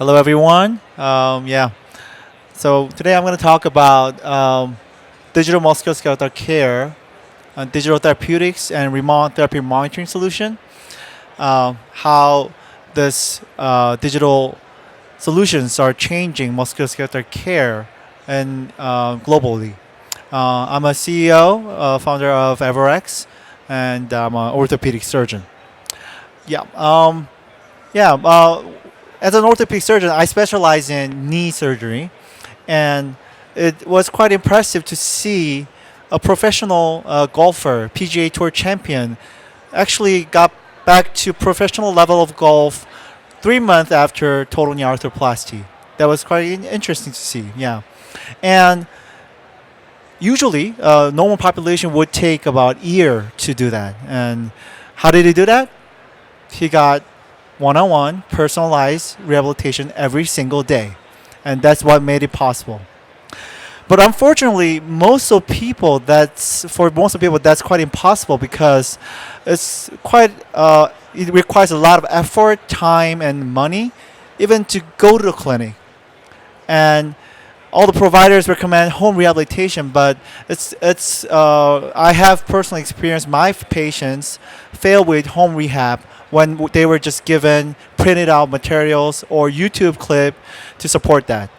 Hello, everyone. So today I'm going to talk about digital musculoskeletal care, digital therapeutics, and remote therapy monitoring solution. How this digital solutions are changing musculoskeletal care and globally. I'm a CEO, founder of EverEx, and I'm an orthopedic surgeon. Yeah. Yeah. As an orthopedic surgeon, I specialize in knee surgery, and it was quite impressive to see a professional golfer, PGA Tour champion, actually got back to professional level of golf 3 months after total knee arthroplasty. That was quite interesting to see. Yeah, and usually, normal population would take about a year to do that. And how did he do that? He got one-on-one personalized rehabilitation every single day, and that's what made it possible. But unfortunately, for most of people that's quite impossible because it requires a lot of effort, time, and money, even to go to the clinic. And all the providers recommend home rehabilitation, but I have personally experienced my patients fail with home rehab when they were just given printed out materials or YouTube clip to support that.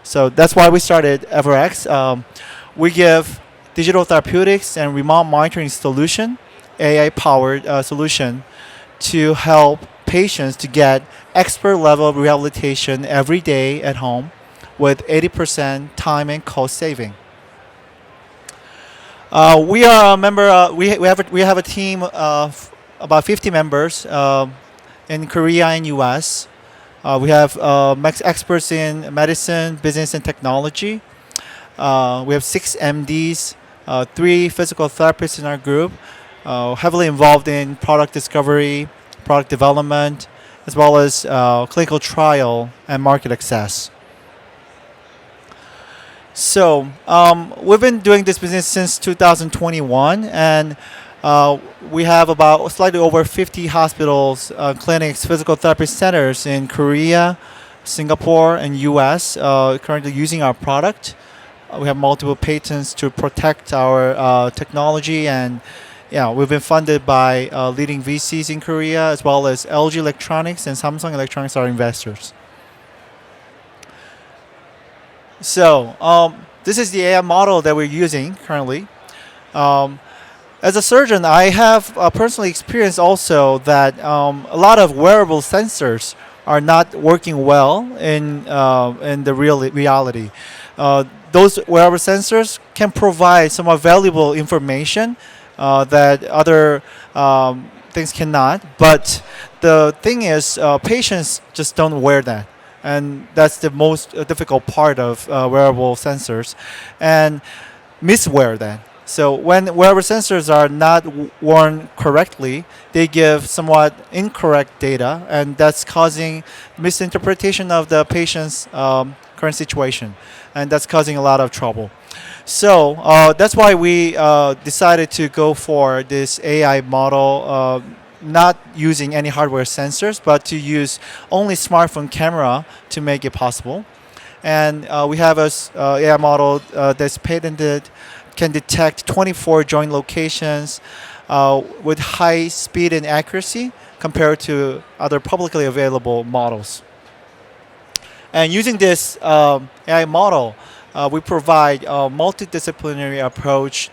So that's why we started EverEx. We give digital therapeutics and remote monitoring solution, AI-powered solution, to help patients to get expert level rehabilitation every day at home with 80% time and cost saving. We are a member. We have a team of about 50 members in Korea and U.S. We have experts in medicine, business, and technology. We have 6 MDs, 3 physical therapists in our group, heavily involved in product discovery, product development, as well as clinical trial and market access. So we've been doing this business since 2021, and we have about slightly over 50 hospitals, clinics, physical therapy centers in Korea, Singapore, and U.S. Currently using our product. We have multiple patents to protect our technology, and we've been funded by leading VCs in Korea, as well as LG Electronics and Samsung Electronics are investors. So this is the AI model that we're using currently. As a surgeon, I have personally experienced also that a lot of wearable sensors are not working well in the reality. Those wearable sensors can provide some valuable information that other things cannot. But the thing is, patients just don't wear that. And that's the most difficult part of wearable sensors, and miswear that. So when wearable sensors are not worn correctly, they give somewhat incorrect data, and that's causing misinterpretation of the patient's current situation, and that's causing a lot of trouble. So that's why we decided to go for this AI model, not using any hardware sensors, but to use only smartphone camera to make it possible. And we have a AI model that's patented, can detect 24 joint locations with high speed and accuracy compared to other publicly available models. And using this AI model, we provide a multidisciplinary approach,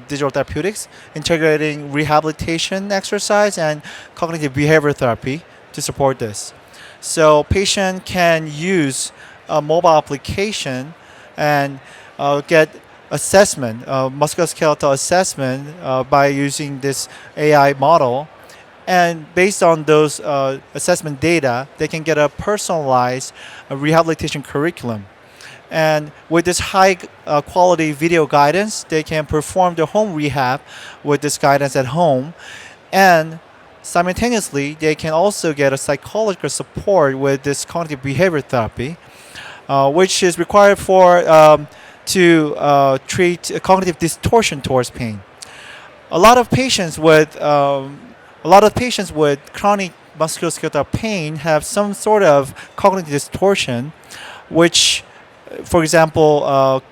digital therapeutics, integrating rehabilitation exercise and cognitive behavior therapy to support this. So patient can use a mobile application and get assessment, musculoskeletal assessment by using this AI model. And based on those assessment data, they can get a personalized rehabilitation curriculum. And with this high quality video guidance, they can perform the home rehab with this guidance at home. And simultaneously, they can also get a psychological support with this cognitive behavior therapy, which is required to treat cognitive distortion towards pain. A lot of patients with chronic musculoskeletal pain have some sort of cognitive distortion, which, for example,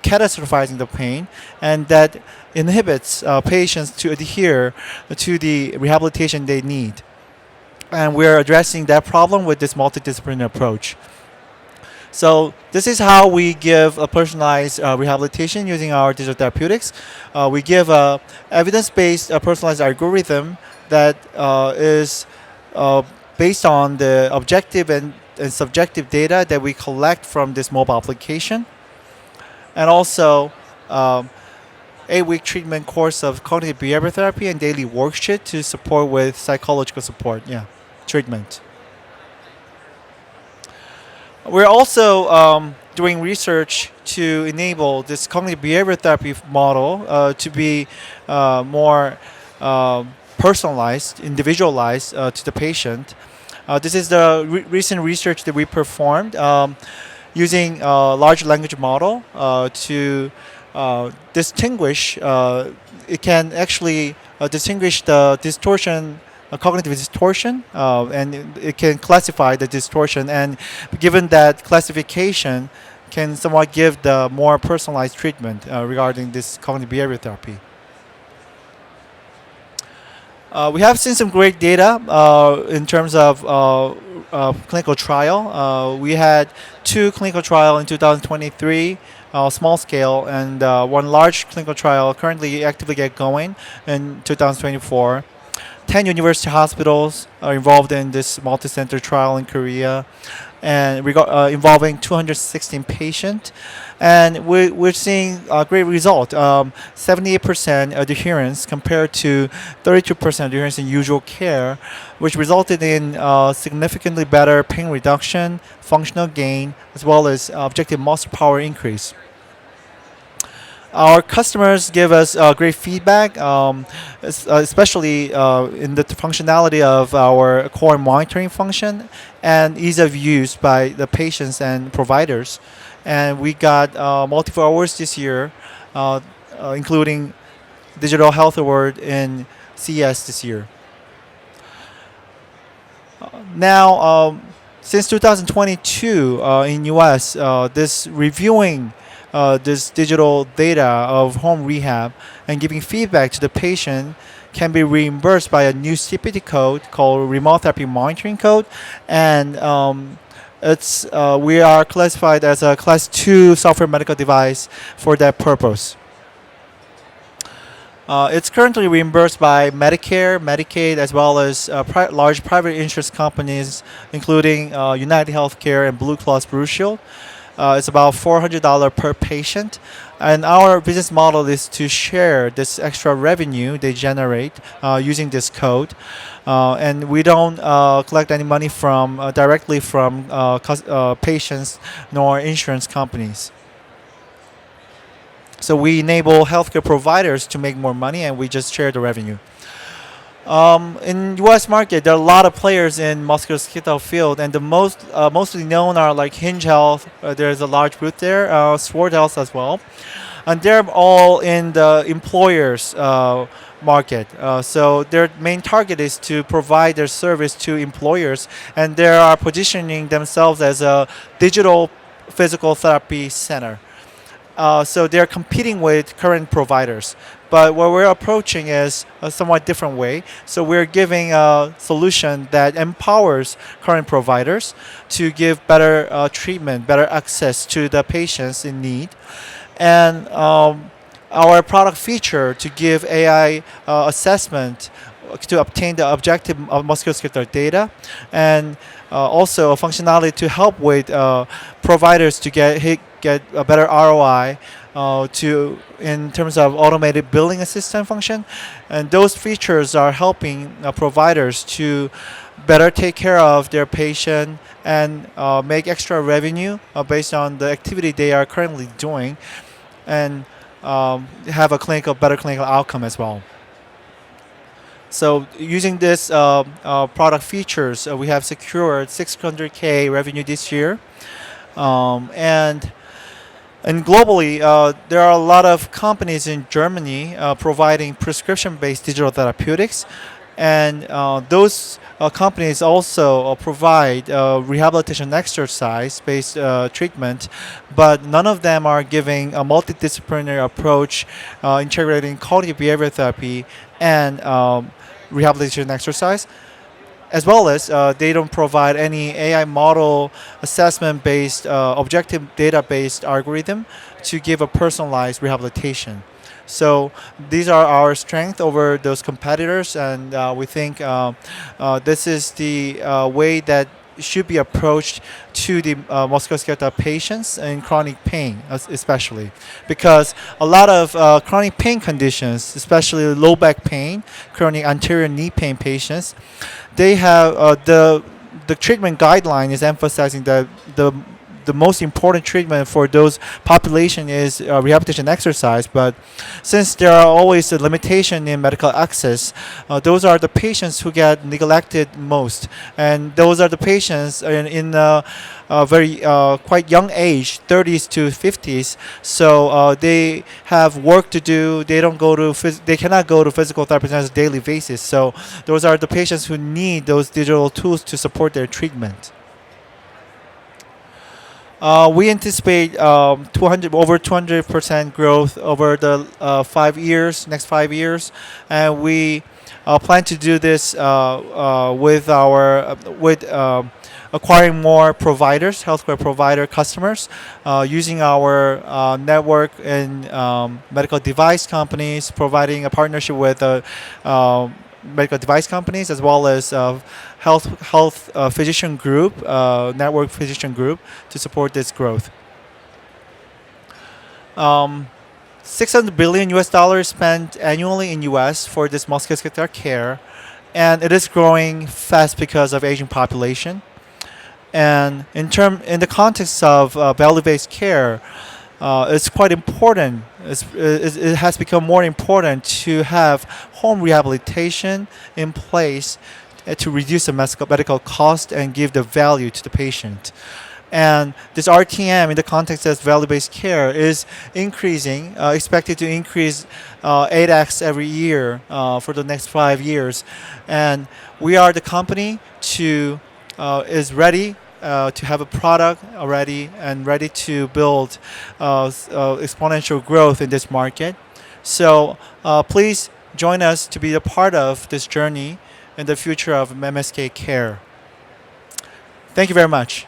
catastrophizing the pain, and that inhibits patients to adhere to the rehabilitation they need. And we're addressing that problem with this multidisciplinary approach. So this is how we give a personalized rehabilitation using our digital therapeutics. We give a evidence-based personalized algorithm that is based on the objective and subjective data that we collect from this mobile application, and also 8-week treatment course of cognitive behavior therapy and daily worksheet to support with psychological support. Yeah, treatment. We're also doing research to enable this cognitive behavior therapy model to be more personalized, individualized to the patient. This is the recent research that we performed using a large language model to distinguish. It can actually distinguish the distortion, cognitive distortion, and it can classify the distortion. And given that classification, can somewhat give the more personalized treatment regarding this cognitive behavior therapy. We have seen some great data in terms of clinical trial. We had 2 clinical trials in 2023, small scale, and 1 large clinical trial currently actively get going in 2024. 10 university hospitals are involved in this multi-center trial in Korea, and involving 216 patients. And we're seeing a great result, 78% adherence compared to 32% adherence in usual care, which resulted in significantly better pain reduction, functional gain, as well as objective muscle power increase. Our customers give us great feedback, especially in the functionality of our core monitoring function and ease of use by the patients and providers. And we got multiple awards this year, including Digital Health Award in CES this year. Now, since 2022 in US, this reviewing this digital data of home rehab and giving feedback to the patient can be reimbursed by a new CPT code called Remote Therapy Monitoring Code, and we are classified as a Class 2 software medical device for that purpose. It's currently reimbursed by Medicare, Medicaid, as well as large private insurance companies, including United Healthcare and Blue Cross Blue Shield. It's about $400 per patient. And our business model is to share this extra revenue they generate using this code. And we don't collect any money directly from patients nor insurance companies. So we enable healthcare providers to make more money, and we just share the revenue. In U.S. market, there are a lot of players in musculoskeletal field, and the mostly known are like Hinge Health. There's a large booth there, Sword Health as well, and they're all in the employers market. So their main target is to provide their service to employers, and they are positioning themselves as a digital physical therapy center. So they're competing with current providers. But what we're approaching is a somewhat different way. So we're giving a solution that empowers current providers to give better treatment, better access to the patients in need. And our product feature to give AI assessment to obtain the objective musculoskeletal data, and also a functionality to help with providers to get a better ROI in terms of automated billing assistant function. And those features are helping providers to better take care of their patient and make extra revenue based on the activity they are currently doing, and have a better clinical outcome as well. So using this product features, we have secured $600K revenue this year. And globally, there are a lot of companies in Germany providing prescription-based digital therapeutics. And those companies also provide rehabilitation exercise-based treatment, but none of them are giving a multidisciplinary approach, integrating cognitive behavior therapy and rehabilitation exercise, as well as they don't provide any AI model assessment based, objective data based algorithm to give a personalized rehabilitation. So these are our strength over those competitors, and we think this is the way that should be approached to the musculoskeletal patients in chronic pain, especially because a lot of chronic pain conditions, especially low back pain, chronic anterior knee pain patients, they have the treatment guideline is emphasizing that the most important treatment for those population is rehabilitation exercise. But since there are always a limitation in medical access, those are the patients who get neglected most, and those are the patients in a very quite young age, 30s to 50s. So they have work to do. They don't go to they cannot go to physical therapy on a daily basis. So those are the patients who need those digital tools to support their treatment. We anticipate 200 over 200% growth over the 5 years, next 5 years, and we plan to do this with our with acquiring more providers, healthcare provider customers, using our network in medical device companies, providing a partnership with medical device companies, as well as health physician group, network physician group, to support this growth. 600 billion US dollars spent annually in US for this musculoskeletal care, and it is growing fast because of aging population. And in the context of value-based care, it's quite important. It has become more important to have home rehabilitation in place to reduce the medical cost and give the value to the patient. And this RTM in the context of value-based care is increasing, expected to increase 8x every year for the next 5 years. And we are the company is ready to have a product already and ready to build exponential growth in this market. So please join us to be a part of this journey in the future of MSK care. Thank you very much.